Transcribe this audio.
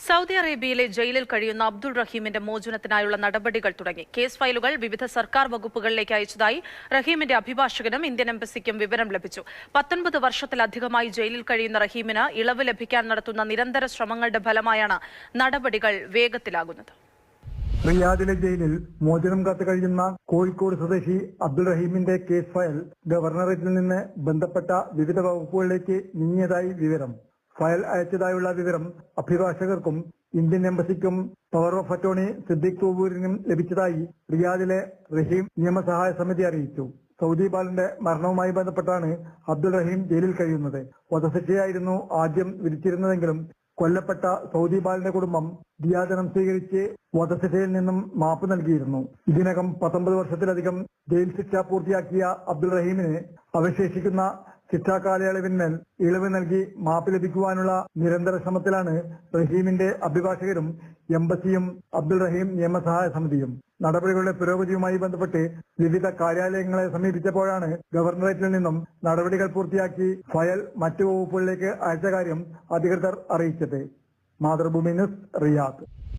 Saudi അറേബ്യയിലെ ജയിലിൽ കഴിയുന്ന അബ്ദുൾ റഹീമിന്റെ മോചനത്തിനായുള്ള നടപടികൾ തുടങ്ങി. കേസ് ഫയലുകൾ വിവിധ സർക്കാർ വകുപ്പുകളിലേക്ക് അയച്ചതായി റഹീമിന്റെ അഭിഭാഷകനും ഇന്ത്യൻ എംബസിക്കും വിവരം ലഭിച്ചു. 19 വർഷത്തിലധികമായി ജയിലിൽ കഴിയുന്ന റഹീമിന് ഇളവ് ലഭിക്കാൻ നടത്തുന്ന നിരന്തര ശ്രമങ്ങളുടെ ഫലമായാണ് നടപടികൾ വേഗത്തിലാകുന്നത്. റിയാദിലെ ജയിലിൽ മോചനം കാത്തു കഴിയുന്ന കോഴിക്കോട് സ്വദേശി അബ്ദുൾ റഹീമിന്റെ കേസ് ഫയൽ ഗവർണറേറ്റിൽ നിന്ന് ബന്ധപ്പെട്ട വിവിധ വകുപ്പുകളിലേക്ക് നീങ്ങിയതായി വിവരം. ഫയൽ അയച്ചതായുള്ള വിവരം അഭിഭാഷകർക്കും ഇന്ത്യൻ എംബസിക്കും പവർ ഓഫ് അറ്റോർണി സിദ്ദീഖ് തൂബൂരിനും ലഭിച്ചതായി റിയാദിലെ റഹീം നിയമസഹായ സമിതി അറിയിച്ചു. സൗദി ബാലന്റെ മരണവുമായി ബന്ധപ്പെട്ടാണ് അബ്ദുൾ റഹീം ജയിലിൽ കഴിയുന്നത്. വധശിക്ഷയായിരുന്നു ആദ്യം വിധിച്ചിരുന്നതെങ്കിലും കൊല്ലപ്പെട്ട സൗദി ബാലന്റെ കുടുംബം ദിയാദനം സ്വീകരിച്ച് വധശിക്ഷയിൽ നിന്നും മാപ്പ് നൽകിയിരുന്നു. ഇതിനകം 19 വർഷത്തിലധികം ജയിൽ ശിക്ഷ പൂർത്തിയാക്കിയ അബ്ദുൾ റഹീമിന് അവശേഷിക്കുന്ന ശിക്ഷാ കാലയളവിന്മേൽ ഇളവ് നൽകി മാപ്പ് ലഭിക്കുവാനുള്ള നിരന്തര ശ്രമത്തിലാണ് റഹീമിന്റെ അഭിഭാഷകരും എംബസിയും അബ്ദുൾ റഹീം നിയമസഹായ സമിതിയും. നടപടികളുടെ പുരോഗതിയുമായി ബന്ധപ്പെട്ട് വിവിധ കാര്യാലയങ്ങളെ സമീപിച്ചപ്പോഴാണ് ഗവർണറേറ്റിൽ നിന്നും നടപടികൾ പൂർത്തിയാക്കി ഫയൽ മറ്റു വകുപ്പുകളിലേക്ക് അയച്ച കാര്യം അധികൃതർ അറിയിച്ചത്. Mathrubhumi news, Riyadh.